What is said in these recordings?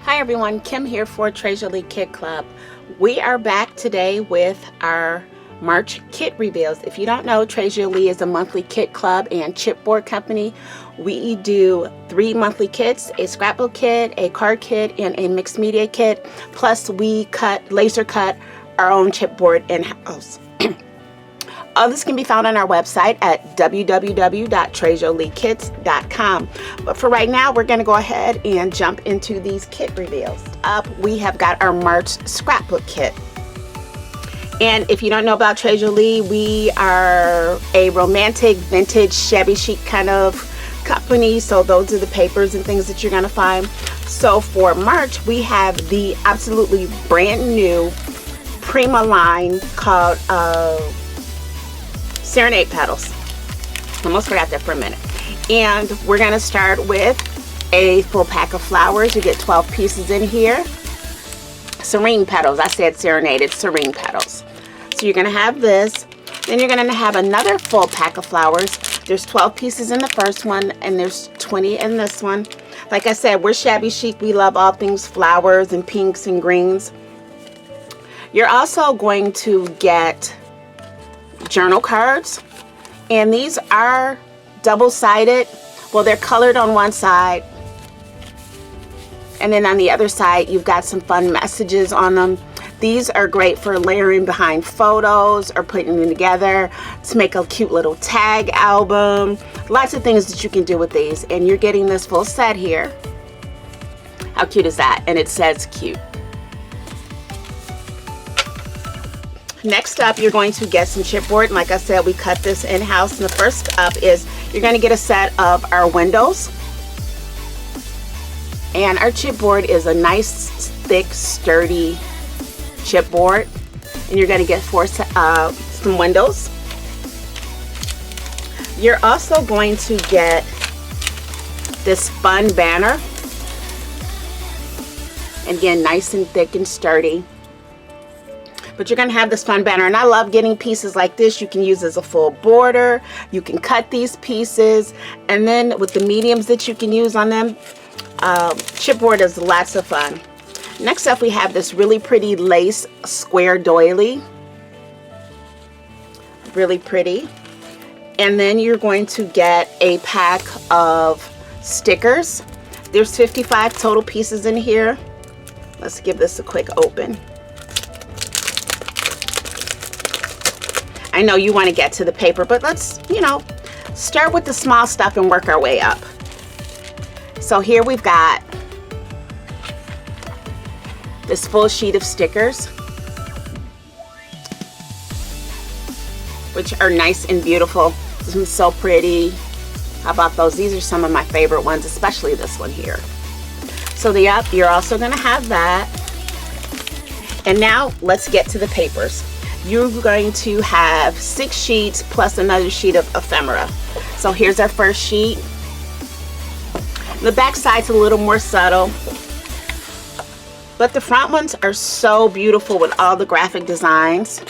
Hi everyone, Kim here for Treasure Lee Kit Club. We are back today with our March kit reveals. If you don't know, Treasure Lee is a monthly kit club and chipboard company. We do 3 monthly kits, a scrapbook kit, a card kit, and a mixed media kit. Plus we laser cut our own chipboard in-house. All this can be found on our website at www.treasureleekits.com. But for right now, we're going to go ahead and jump into these kit reveals. Up, we have got our March scrapbook kit. And if you don't know about Treasure Lee, we are a romantic, vintage, shabby chic kind of company. So those are the papers and things that you're going to find. So for March, we have the absolutely brand new Prima line called Serenade Petals. Almost forgot that for a minute. And we're going to start with a full pack of flowers. You get 12 pieces in here. Serene petals. I said serenade, it's serene petals. So you're going to have this. Then you're going to have another full pack of flowers. There's 12 pieces in the first one and there's 20 in this one. Like I said, we're shabby chic. We love all things flowers and pinks and greens. You're also going to get journal cards, and these are double-sided. Well, they're colored on one side, and then on the other side you've got some fun messages on them. These are great for layering behind photos or putting them together to make a cute little tag album. Lots of things that you can do with these, and you're getting this full set here. How cute is that? And it says cute. Next up, you're going to get some chipboard. And like I said, we cut this in-house. And the first up is you're going to get a set of our windows. And our chipboard is a nice, thick, sturdy chipboard. And you're going to get some windows. You're also going to get this fun banner. And again, nice and thick and sturdy. But you're going to have this fun banner, and I love getting pieces like this. You can use as a full border. You can cut these pieces, and then with the mediums that you can use on them, chipboard is lots of fun. Next up, we have this really pretty lace square doily. Really pretty. And then you're going to get a pack of stickers. There's 55 total pieces in here. Let's give this a quick open. I know you want to get to the paper, but let's, start with the small stuff and work our way up. So here we've got this full sheet of stickers, which are nice and beautiful. This one's so pretty. How about those? These are some of my favorite ones, especially this one here. So you're also going to have that. And now let's get to the papers. You're going to have 6 sheets plus another sheet of ephemera. So here's our first sheet. The back side's a little more subtle, but the front ones are so beautiful with all the graphic designs.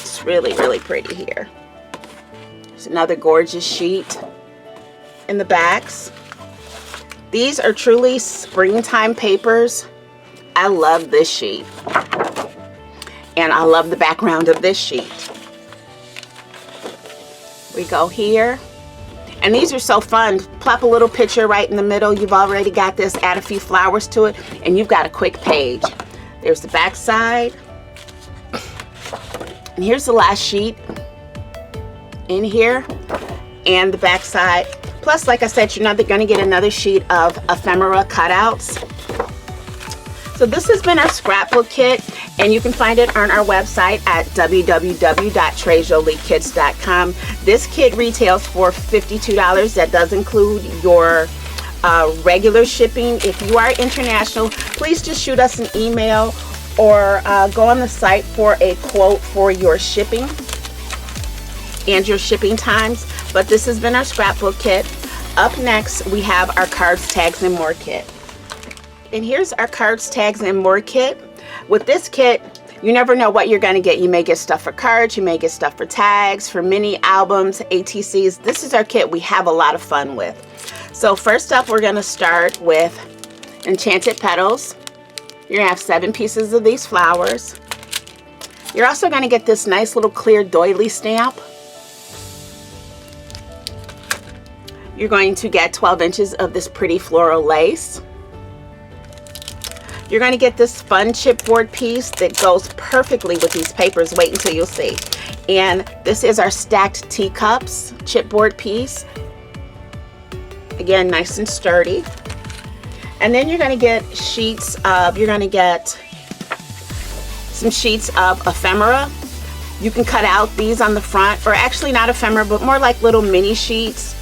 It's really, really pretty here. There's another gorgeous sheet in the backs. These are truly springtime papers. I love this sheet. And I love the background of this sheet. We go here. And these are so fun. Plop a little picture right in the middle. You've already got this. Add a few flowers to it. And you've got a quick page. There's the back side. And here's the last sheet in here. And the back side. Plus, like I said, you're going to get another sheet of ephemera cutouts. So this has been our scrapbook kit, and you can find it on our website at www.treasureleekits.com. This kit retails for $52. That does include your regular shipping. If you are international, please just shoot us an email or go on the site for a quote for your shipping and your shipping times. But this has been our scrapbook kit. Up next, we have our cards, tags, and more kit. And here's our cards, tags, and more kit. With this kit, you never know what you're going to get. You may get stuff for cards, you may get stuff for tags, for mini albums, ATCs. This is our kit we have a lot of fun with. So first up, we're going to start with Enchanted Petals. You're going to have 7 pieces of these flowers. You're also going to get this nice little clear doily stamp. You're going to get 12 inches of this pretty floral lace. You're going to get this fun chipboard piece that goes perfectly with these papers. Wait until you'll see. And this is our stacked teacups chipboard piece. Again, nice and sturdy. And then you're going to get sheets of, you're going to get some sheets of ephemera. You can cut out these on the front, or actually not ephemera, but more like little mini sheets.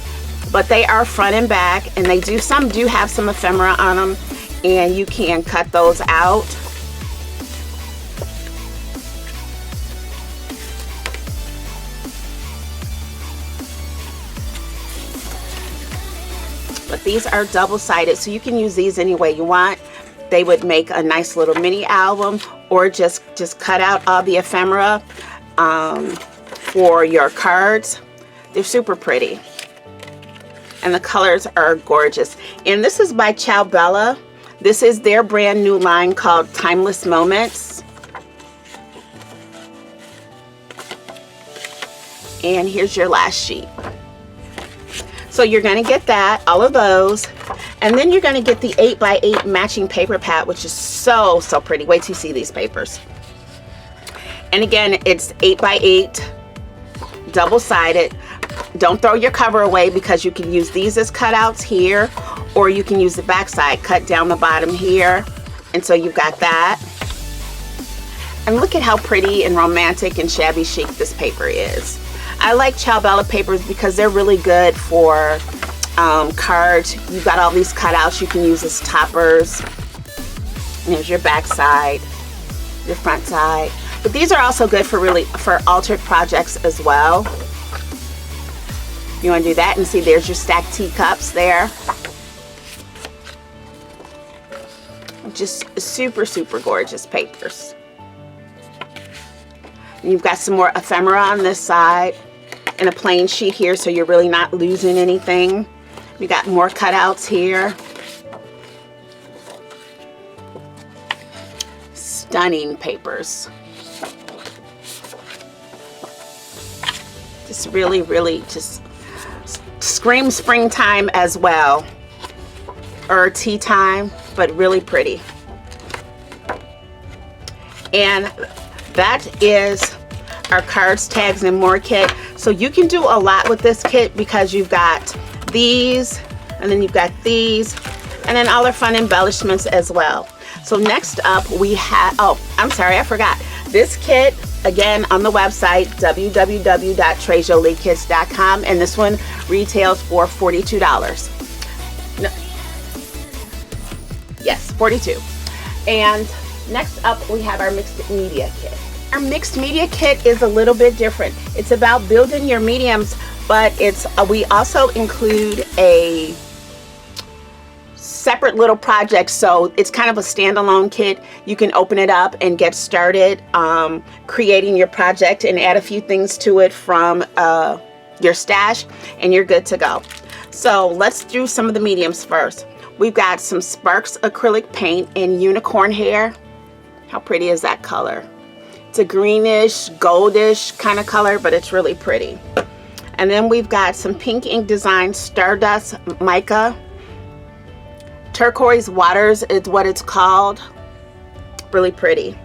But they are front and back, and they do, some do have some ephemera on them, and you can cut those out. But these are double-sided, so you can use these any way you want. They would make a nice little mini album, or just cut out all the ephemera for your cards. They're super pretty. And the colors are gorgeous. And this is by Ciao Bella. This is their brand new line called Timeless Moments. And here's your last sheet. So you're going to get that, all of those. And then you're going to get the 8x8 matching paper pad, which is so pretty. Wait till you see these papers. And again, it's 8x8, double-sided. Don't throw your cover away, because you can use these as cutouts here, or you can use the back side, cut down the bottom here. And so you've got that. And look at how pretty and romantic and shabby chic this paper is. I like Ciao Bella papers because they're really good for cards. You've got all these cutouts you can use as toppers. And there's your back side, your front side. But these are also good for altered projects as well. You want to do that, and see there's your stacked teacups there. Just super gorgeous papers. And you've got some more ephemera on this side and a plain sheet here, so you're really not losing anything. You got more cutouts here. Stunning papers. Just really just scream springtime as well, or tea time, but really pretty. And that is our cards, tags, and more kit. So you can do a lot with this kit, because you've got these, and then you've got these, and then all our fun embellishments as well. So next up we have, oh, I'm sorry, I forgot. This kit, again, on the website, www.trejoliekits.com, and this one retails for $42. No, yes, $42. And next up, we have our mixed media kit. Our mixed media kit is a little bit different. It's about building your mediums, but it's we also include a separate little project, so it's kind of a standalone kit. You can open it up and get started creating your project and add a few things to it from your stash, and you're good to go. So let's do some of the mediums first. We've got some Sparks acrylic paint in unicorn hair. How pretty is that color? It's a greenish, goldish kind of color, but it's really pretty. And then we've got some Pink Ink Design Stardust Mica. Turquoise Waters is what it's called. Really pretty.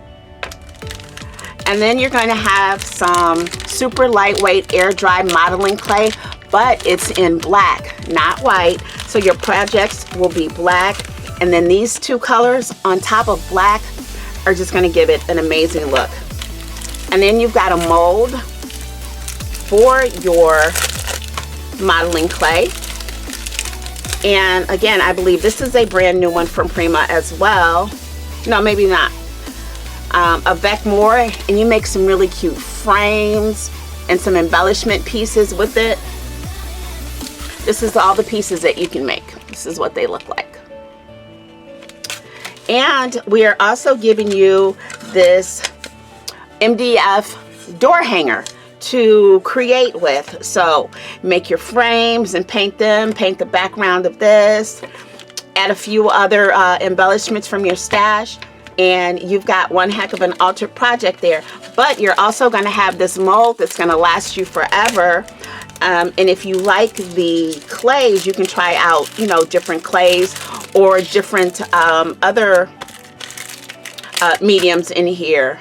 And then you're going to have some super lightweight air dry modeling clay, but it's in black, not white. So your projects will be black. And then these two colors on top of black are just going to give it an amazing look. And then you've got a mold for your modeling clay. And again, I believe this is a brand new one from Prima as well. No, maybe not. Avec More, and you make some really cute frames and some embellishment pieces with it. This is all the pieces that you can make. This is what they look like. And we are also giving you this MDF door hanger to create with. So make your frames and paint them, paint the background of this, add a few other embellishments from your stash, and you've got one heck of an altered project there. But you're also going to have this mold that's going to last you forever. And if you like the clays, you can try out, you know, different clays or different other mediums in here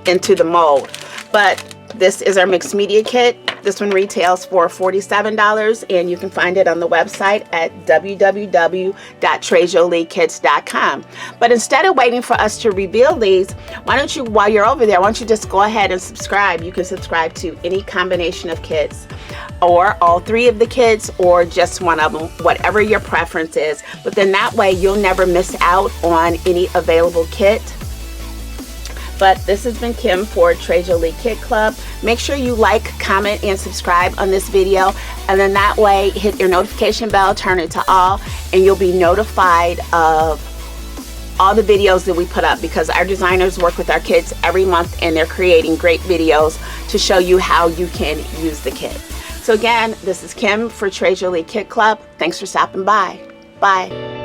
into the mold. But this is our mixed media kit. This one retails for $47, and you can find it on the website at www.trejoliekits.com. But instead of waiting for us to reveal these, why don't you, while you're over there, why don't you just go ahead and subscribe? You can subscribe to any combination of kits, or all three of the kits, or just one of them, whatever your preference is. But then that way you'll never miss out on any available kit. But this has been Kim for Trey Jolie Kit Club. Make sure you like, comment, and subscribe on this video. And then that way, hit your notification bell, turn it to all, and you'll be notified of all the videos that we put up, because our designers work with our kids every month, and they're creating great videos to show you how you can use the kit. So again, this is Kim for Trey Jolie Kit Club. Thanks for stopping by. Bye.